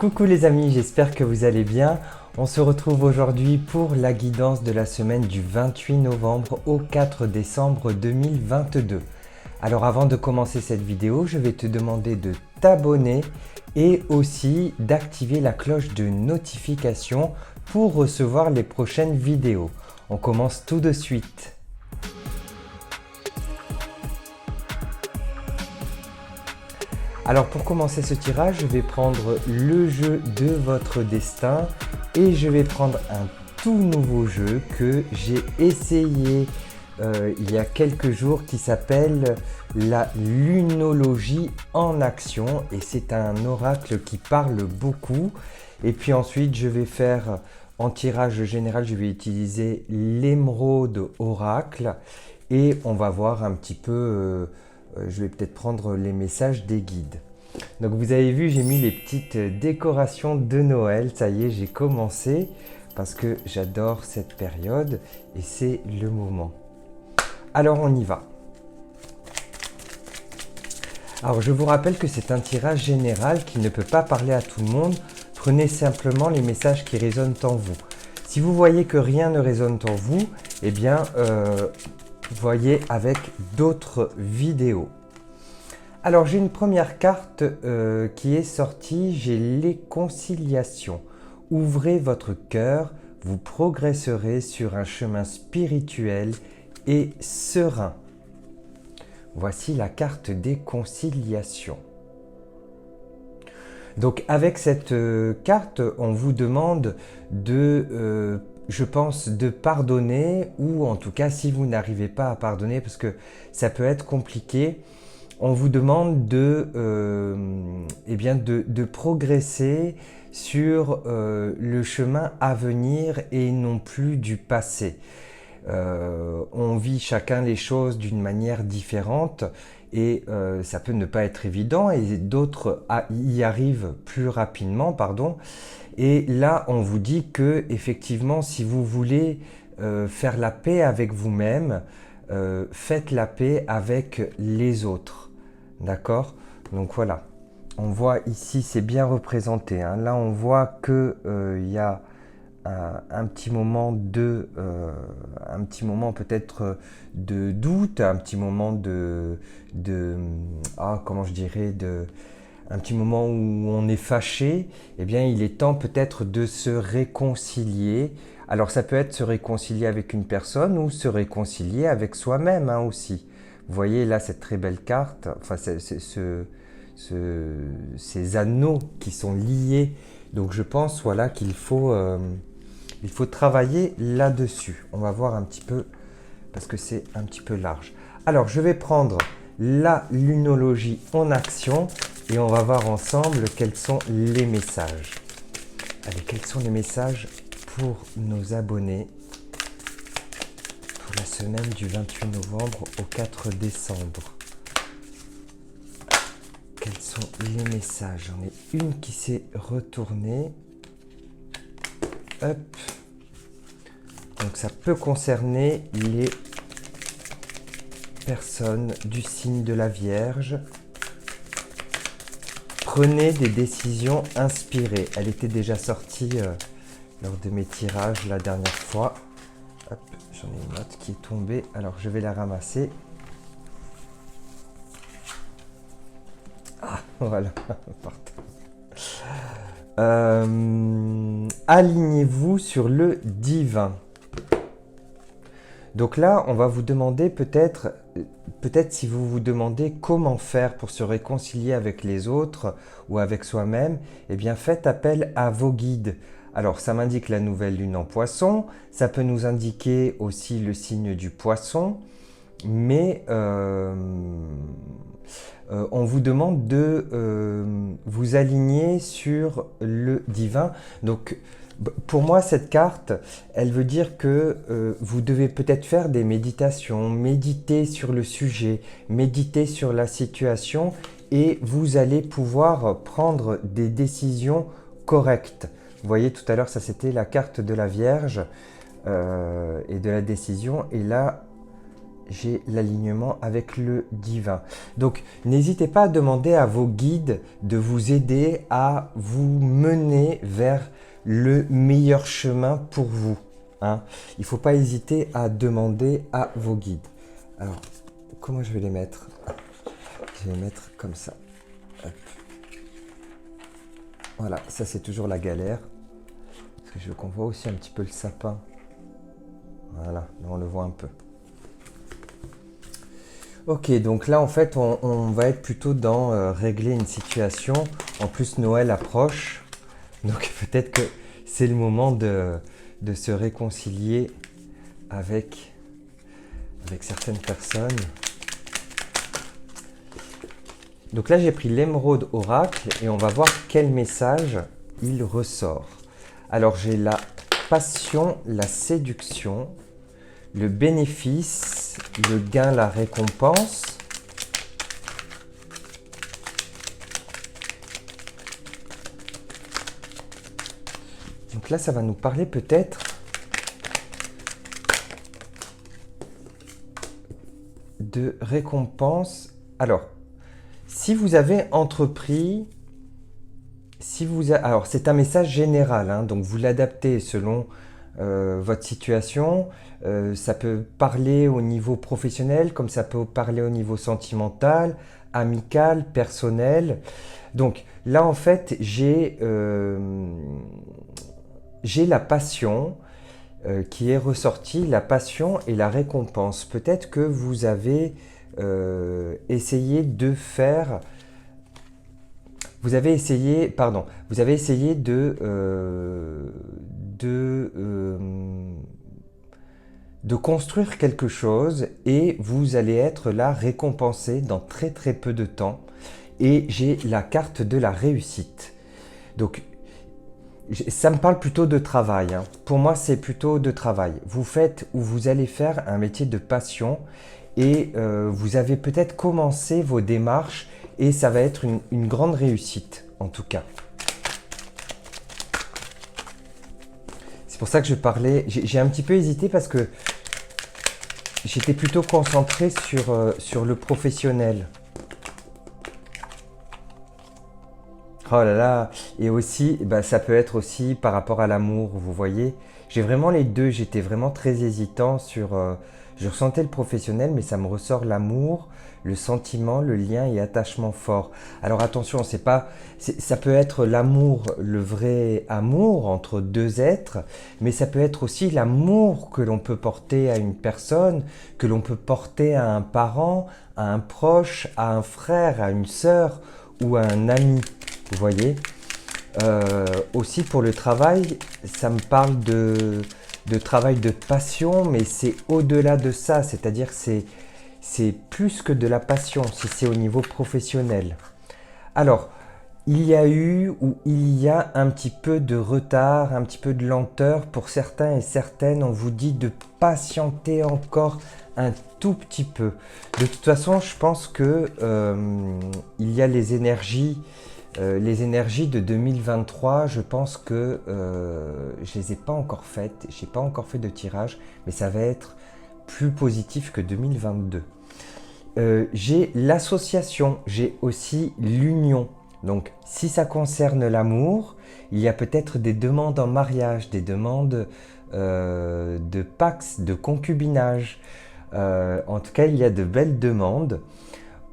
Coucou les amis, j'espère que vous allez bien. On se retrouve aujourd'hui pour la guidance de la semaine du 28 novembre au 4 décembre 2022. Alors avant de commencer cette vidéo, je vais te demander de t'abonner et aussi d'activer la cloche de notification pour recevoir les prochaines vidéos. On commence tout de suite. Alors pour commencer ce tirage, je vais prendre le jeu de votre destin et je vais prendre un tout nouveau jeu que j'ai essayé il y a quelques jours qui s'appelle la lunologie en action et c'est un oracle qui parle beaucoup. Et puis ensuite je vais faire en tirage général, je vais utiliser l'émeraude oracle et on va voir un petit peu... je vais peut-être prendre les messages des guides. Donc vous avez vu, j'ai mis les petites décorations de Noël. Ça y est, j'ai commencé parce que j'adore cette période et c'est le moment. Alors on y va. Alors je vous rappelle que c'est un tirage général qui ne peut pas parler à tout le monde. Prenez simplement les messages qui résonnent en vous. Si vous voyez que rien ne résonne en vous, eh bien voyez avec d'autres vidéos. Alors j'ai une première carte qui est sortie, j'ai les conciliations. Ouvrez votre cœur, vous progresserez sur un chemin spirituel et serein. Voici la carte des conciliations. Donc avec cette carte, on vous demande de... je pense de pardonner ou en tout cas si vous n'arrivez pas à pardonner parce que ça peut être compliqué, on vous demande de progresser sur le chemin à venir et non plus du passé. On vit chacun les choses d'une manière différente et ça peut ne pas être évident et d'autres y arrivent plus rapidement, pardon. Et là, on vous dit que effectivement, si vous voulez faire la paix avec vous-même, faites la paix avec les autres. D'accord? Donc voilà. On voit ici, c'est bien représenté. Hein. Là, on voit que y a un petit moment peut-être de doute, un petit moment comment je dirais, un petit moment où on est fâché, eh bien il est temps peut-être de se réconcilier. Alors ça peut être se réconcilier avec une personne ou se réconcilier avec soi-même hein, aussi. Vous voyez là cette très belle carte, enfin ces anneaux qui sont liés. Donc je pense voilà qu'il faut travailler là-dessus. On va voir un petit peu parce que c'est un petit peu large. Alors je vais prendre la lunologie en action et on va voir ensemble quels sont les messages. Allez, quels sont les messages pour nos abonnés pour la semaine du 28 novembre au 4 décembre. Quels sont les messages? J'en ai une qui s'est retournée. Hop. Donc ça peut concerner les personnes du signe de la Vierge. Prenez des décisions inspirées. Elle était déjà sortie lors de mes tirages la dernière fois. Hop, j'en ai une autre qui est tombée. Alors je vais la ramasser. Ah, voilà. Alignez-vous sur le divin. Donc là, on va vous demander peut-être si vous vous demandez comment faire pour se réconcilier avec les autres ou avec soi-même, eh bien faites appel à vos guides. Alors ça m'indique la nouvelle lune en poisson, ça peut nous indiquer aussi le signe du poisson, mais on vous demande de vous aligner sur le divin. Donc pour moi, cette carte, elle veut dire que vous devez peut-être faire des méditations, méditer sur le sujet, méditer sur la situation et vous allez pouvoir prendre des décisions correctes. Vous voyez, tout à l'heure, ça c'était la carte de la Vierge et de la décision. Et là, j'ai l'alignement avec le divin. Donc, n'hésitez pas à demander à vos guides de vous aider à vous mener vers le meilleur chemin pour vous. Hein. Il ne faut pas hésiter à demander à vos guides. Alors, comment je vais les mettre? Je vais les mettre comme ça. Hop. Voilà, ça c'est toujours la galère. Parce que je veux qu'on voit aussi un petit peu le sapin. Voilà, là on le voit un peu. Ok, donc là en fait on va être plutôt dans régler une situation. En plus Noël approche, donc peut-être que c'est le moment de se réconcilier avec certaines personnes. Donc là j'ai pris l'émeraude oracle et on va voir quel message il ressort. Alors j'ai la passion, la séduction, le bénéfice, le gain, la récompense. Donc là, ça va nous parler peut-être de récompense. Alors, si vous avez entrepris, alors c'est un message général, hein, donc vous l'adaptez selon votre situation. Ça peut parler au niveau professionnel, comme ça peut parler au niveau sentimental, amical, personnel. Donc là, en fait, j'ai la passion qui est ressortie, la passion et la récompense. Peut-être que vous avez essayé de faire... Vous avez essayé de construire quelque chose et vous allez être là récompensé dans très très peu de temps. Et j'ai la carte de la réussite. Donc, ça me parle plutôt de travail. Hein. Pour moi, c'est plutôt de travail. Vous faites ou vous allez faire un métier de passion et vous avez peut-être commencé vos démarches et ça va être une grande réussite, en tout cas. C'est pour ça que je parlais... J'ai un petit peu hésité parce que j'étais plutôt concentré sur le professionnel. Oh là là, et aussi, ça peut être aussi par rapport à l'amour, vous voyez. J'ai vraiment les deux, j'étais vraiment très hésitant sur... je ressentais le professionnel, mais ça me ressort l'amour, le sentiment, le lien et attachement fort. Alors attention, ça peut être l'amour, le vrai amour entre deux êtres, mais ça peut être aussi l'amour que l'on peut porter à une personne, que l'on peut porter à un parent, à un proche, à un frère, à une sœur ou à un ami. Vous voyez, aussi pour le travail, ça me parle de travail de passion, mais c'est au-delà de ça, c'est-à-dire c'est plus que de la passion, si c'est au niveau professionnel. Alors, il y a eu ou il y a un petit peu de retard, un petit peu de lenteur pour certains et certaines. On vous dit de patienter encore un tout petit peu. De toute façon, je pense que il y a les énergies de 2023, je pense que je les ai pas encore faites, j'ai pas encore fait de tirage, mais ça va être plus positif que 2022. J'ai l'association, j'ai aussi l'union. Donc, si ça concerne l'amour, il y a peut-être des demandes en mariage, des demandes de pax, de concubinage. En tout cas, il y a de belles demandes.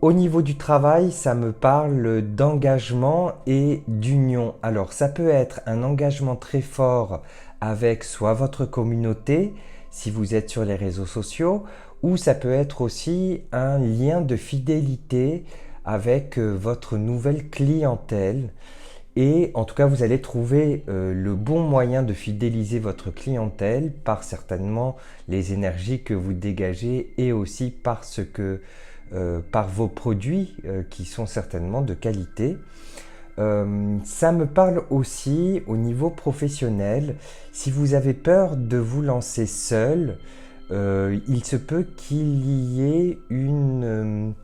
Au niveau du travail, ça me parle d'engagement et d'union. Alors, ça peut être un engagement très fort avec soit votre communauté, si vous êtes sur les réseaux sociaux, ou ça peut être aussi un lien de fidélité avec votre nouvelle clientèle. Et en tout cas, vous allez trouver le bon moyen de fidéliser votre clientèle par certainement les énergies que vous dégagez et aussi par vos produits qui sont certainement de qualité. Ça me parle aussi au niveau professionnel. Si vous avez peur de vous lancer seul, il se peut qu'il y ait une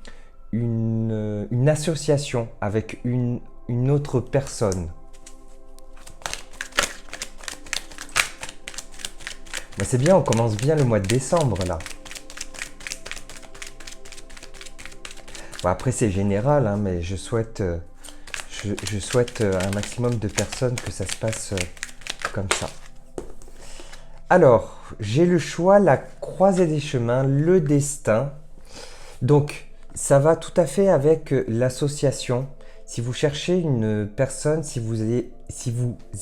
association avec une autre personne. C'est bien, on commence bien le mois de décembre là. Bon, après, c'est général, hein, mais je souhaite un maximum de personnes que ça se passe comme ça. Alors, j'ai le choix, la croisée des chemins, le destin. Donc, ça va tout à fait avec l'association. Si vous cherchez une personne, si vous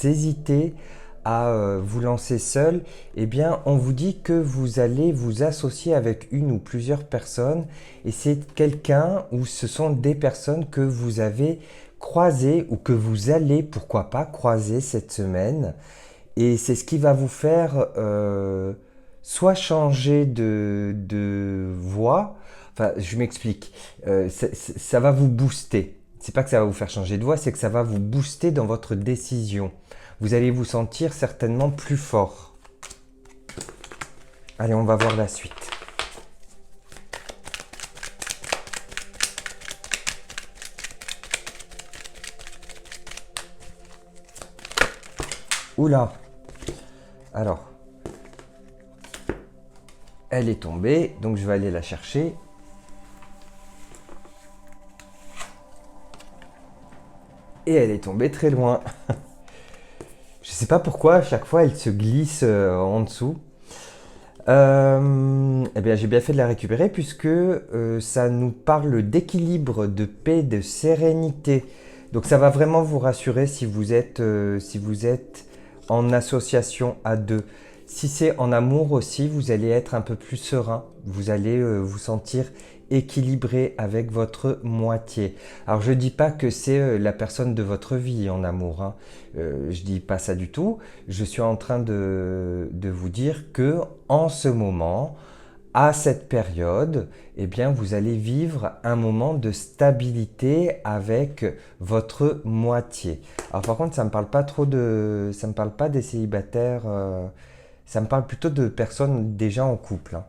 hésitez à vous lancer seul, eh bien, on vous dit que vous allez vous associer avec une ou plusieurs personnes et c'est quelqu'un ou ce sont des personnes que vous avez croisées ou que vous allez, pourquoi pas, croiser cette semaine. Et c'est ce qui va vous faire soit changer de voie, enfin je m'explique, ça va vous booster. C'est pas que ça va vous faire changer de voie, c'est que ça va vous booster dans votre décision. Vous allez vous sentir certainement plus fort. Allez, on va voir la suite. Oula! Alors, elle est tombée, donc je vais aller la chercher. Et elle est tombée très loin. Je ne sais pas pourquoi, à chaque fois, elle se glisse en dessous. Eh bien, j'ai bien fait de la récupérer puisque ça nous parle d'équilibre, de paix, de sérénité. Donc, ça va vraiment vous rassurer si vous êtes en association à deux. Si c'est en amour aussi, vous allez être un peu plus serein. Vous allez vous sentir équilibré avec votre moitié. Alors je dis pas que c'est la personne de votre vie en amour, hein. Je dis pas ça du tout. Je suis en train de vous dire que en ce moment, à cette période, eh bien vous allez vivre un moment de stabilité avec votre moitié. Alors par contre, ça me parle pas des célibataires. Ça me parle plutôt de personnes déjà en couple, hein.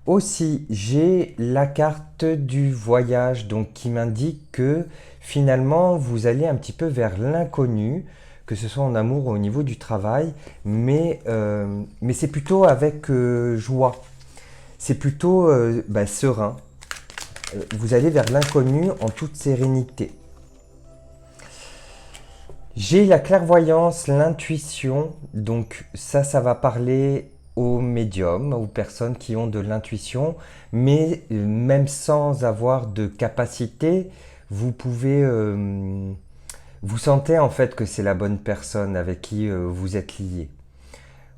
Aussi, j'ai la carte du voyage, donc qui m'indique que finalement, vous allez un petit peu vers l'inconnu, que ce soit en amour ou au niveau du travail, mais c'est plutôt avec joie. C'est plutôt serein. Vous allez vers l'inconnu en toute sérénité. J'ai la clairvoyance, l'intuition, donc ça va parler aux médiums, aux personnes qui ont de l'intuition, mais même sans avoir de capacité, vous pouvez, vous sentez en fait que c'est la bonne personne avec qui vous êtes lié,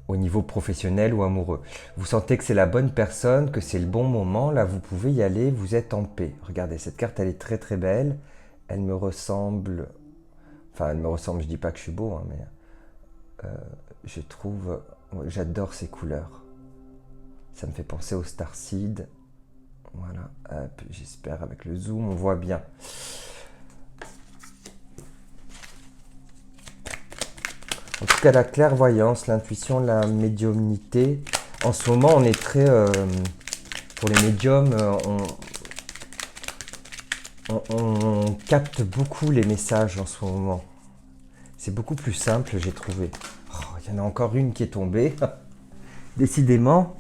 au niveau professionnel ou amoureux. Vous sentez que c'est la bonne personne, que c'est le bon moment, là vous pouvez y aller, vous êtes en paix. Regardez, cette carte elle est très très belle, elle me ressemble... Enfin, elle me ressemble, je dis pas que je suis beau, hein, mais je trouve, j'adore ces couleurs. Ça me fait penser au Starseed. Voilà, hop, j'espère avec le zoom, on voit bien. En tout cas, la clairvoyance, l'intuition, la médiumnité. En ce moment, on est très... pour les médiums, on capte beaucoup les messages en ce moment. C'est beaucoup plus simple, j'ai trouvé. Oh, il y en a encore une qui est tombée. Décidément.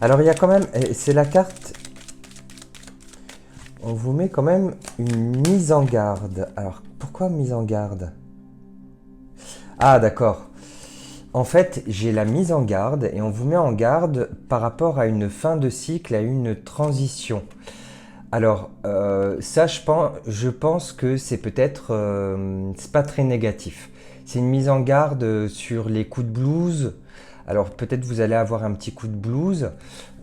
Alors il y a quand même, c'est la carte, on vous met quand même une mise en garde. Alors pourquoi mise en garde? Ah d'accord. En fait, j'ai la mise en garde et on vous met en garde par rapport à une fin de cycle, à une transition. Alors, ça, je pense que c'est peut-être, c'est pas très négatif. C'est une mise en garde sur les coups de blues. Alors, peut-être vous allez avoir un petit coup de blues,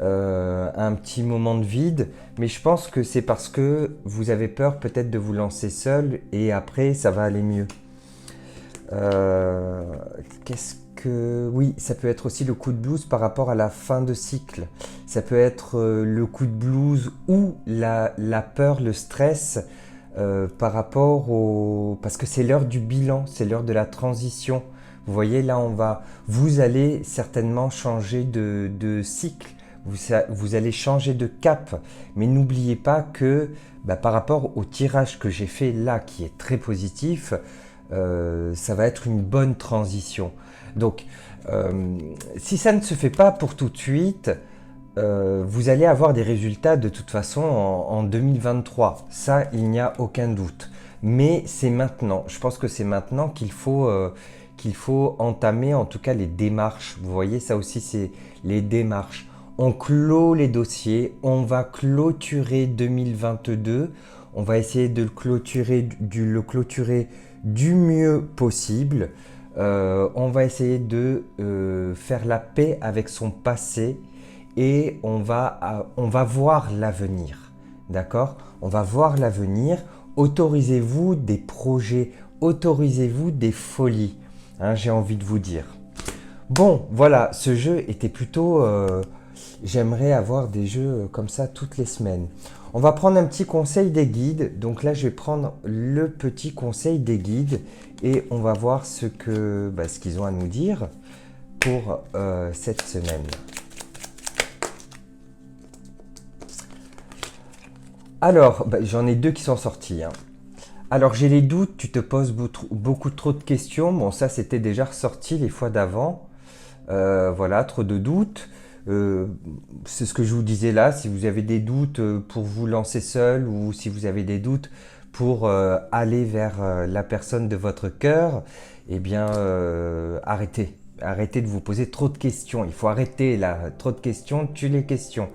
un petit moment de vide, mais je pense que c'est parce que vous avez peur peut-être de vous lancer seul et après, ça va aller mieux. Oui, ça peut être aussi le coup de blues par rapport à la fin de cycle. Ça peut être le coup de blues ou la peur, le stress par rapport au... Parce que c'est l'heure du bilan, c'est l'heure de la transition. Vous voyez, là, vous allez certainement changer de cycle. Vous allez changer de cap. Mais n'oubliez pas que par rapport au tirage que j'ai fait là, qui est très positif, ça va être une bonne transition. Donc, si ça ne se fait pas pour tout de suite, vous allez avoir des résultats de toute façon en 2023. Ça, il n'y a aucun doute. Mais c'est maintenant. Je pense que c'est maintenant qu'il faut entamer en tout cas les démarches. Vous voyez, ça aussi, c'est les démarches. On clôt les dossiers. On va clôturer 2022. On va essayer de le clôturer du mieux possible. On va essayer de faire la paix avec son passé et on va voir l'avenir. D'accord? On va voir l'avenir. Autorisez-vous des projets, autorisez-vous des folies, hein, j'ai envie de vous dire. Bon, voilà, ce jeu était plutôt... j'aimerais avoir des jeux comme ça toutes les semaines. On va prendre un petit conseil des guides. Donc là, je vais prendre le petit conseil des guides et on va voir ce qu'ils ont à nous dire pour cette semaine. Alors, j'en ai deux qui sont sortis. Hein. Alors, j'ai les doutes, tu te poses beaucoup trop de questions. Bon, ça, c'était déjà ressorti les fois d'avant. Voilà, trop de doutes. C'est ce que je vous disais là. Si vous avez des doutes pour vous lancer seul ou si vous avez des doutes pour aller vers la personne de votre cœur, eh bien, arrêtez. Arrêtez de vous poser trop de questions. Il faut arrêter là. Trop de questions tue les questions.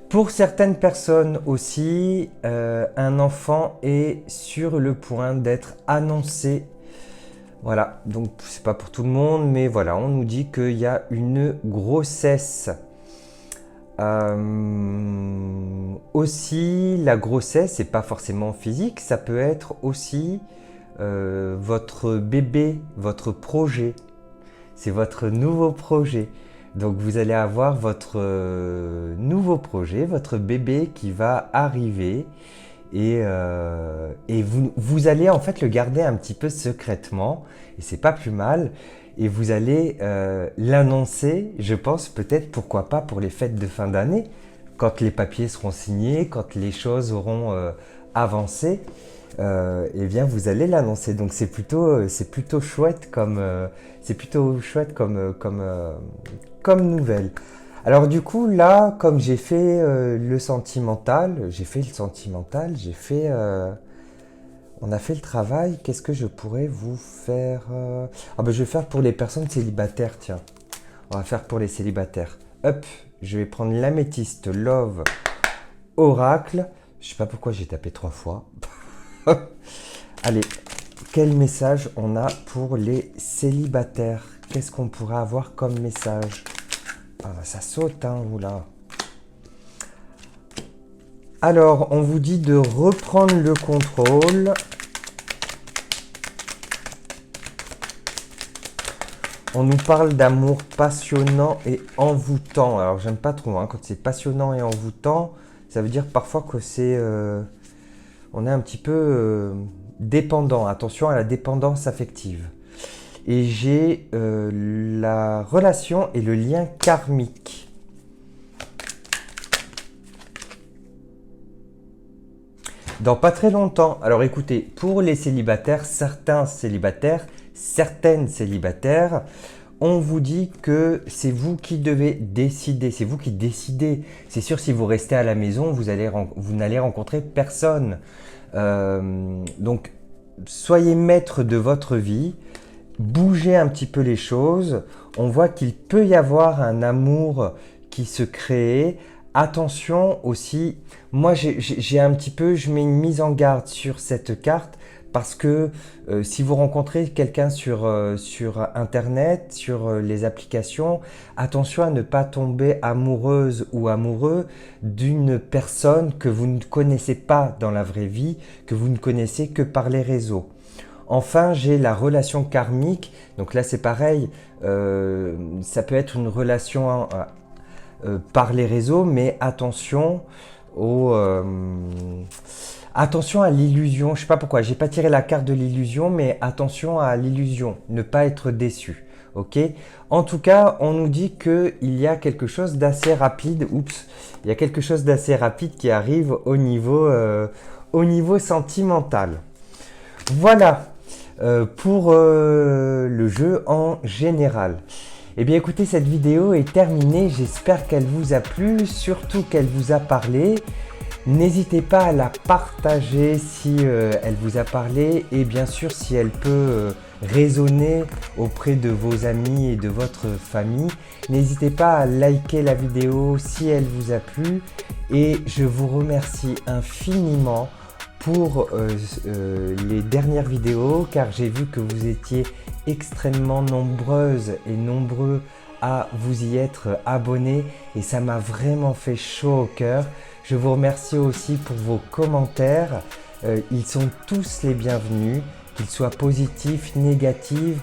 Pour certaines personnes aussi, un enfant est sur le point d'être annoncé. Voilà, donc c'est pas pour tout le monde, mais voilà, on nous dit qu'il y a une grossesse. Aussi, la grossesse, c'est pas forcément physique, ça peut être aussi votre bébé, votre projet. C'est votre nouveau projet. Donc vous allez avoir votre nouveau projet, votre bébé qui va arriver et vous allez en fait le garder un petit peu secrètement et c'est pas plus mal et vous allez l'annoncer, je pense peut-être pourquoi pas pour les fêtes de fin d'année quand les papiers seront signés, quand les choses auront avancé. Eh bien vous allez l'annoncer, donc c'est plutôt chouette comme nouvelle. Alors du coup là, comme j'ai fait le sentimental, on a fait le travail. Qu'est-ce que je pourrais vous faire je vais faire pour les personnes célibataires, tiens. On va faire pour les célibataires. Hop, je vais prendre l'améthyste Love Oracle. Je sais pas pourquoi j'ai tapé 3 fois. Allez, quel message on a pour les célibataires? Qu'est-ce qu'on pourrait avoir comme message? Ah, ça saute, hein, oula. Alors, on vous dit de reprendre le contrôle. On nous parle d'amour passionnant et envoûtant. Alors, j'aime pas trop, hein, quand c'est passionnant et envoûtant, ça veut dire parfois que c'est... on est un petit peu dépendant. Attention à la dépendance affective. Et j'ai la relation et le lien karmique. Dans pas très longtemps. Alors écoutez, pour les célibataires, certaines célibataires, on vous dit que c'est vous qui devez décider. C'est vous qui décidez. C'est sûr, si vous restez à la maison, vous n'allez rencontrer personne. Donc, soyez maître de votre vie. Bougez un petit peu les choses. On voit qu'il peut y avoir un amour qui se crée. Attention aussi, moi je mets une mise en garde sur cette carte parce que si vous rencontrez quelqu'un sur internet, sur les applications, attention à ne pas tomber amoureuse ou amoureux d'une personne que vous ne connaissez pas dans la vraie vie, que vous ne connaissez que par les réseaux. Enfin, j'ai la relation karmique. Donc là, c'est pareil. Ça peut être une relation par les réseaux, mais attention attention à l'illusion. Je ne sais pas pourquoi. J'ai pas tiré la carte de l'illusion, mais attention à l'illusion. Ne pas être déçu. Ok. En tout cas, on nous dit qu'il y a quelque chose d'assez rapide. Oups. Il y a quelque chose d'assez rapide qui arrive au niveau sentimental. Voilà. pour le jeu en général. Eh bien écoutez, cette vidéo est terminée, j'espère qu'elle vous a plu, surtout qu'elle vous a parlé. N'hésitez pas à la partager si elle vous a parlé et bien sûr si elle peut résonner auprès de vos amis et de votre famille. N'hésitez pas à liker la vidéo si elle vous a plu et je vous remercie infiniment pour les dernières vidéos car j'ai vu que vous étiez extrêmement nombreuses et nombreux à vous y être abonnés et ça m'a vraiment fait chaud au cœur. Je vous remercie aussi pour vos commentaires, ils sont tous les bienvenus, qu'ils soient positifs, négatifs,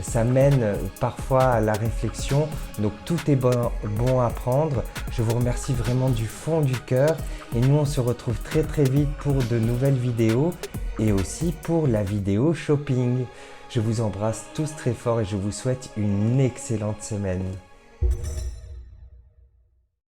ça mène parfois à la réflexion, donc tout est bon à prendre. Je vous remercie vraiment du fond du cœur et nous on se retrouve très très vite pour de nouvelles vidéos et aussi pour la vidéo shopping. Je vous embrasse tous très fort et je vous souhaite une excellente semaine.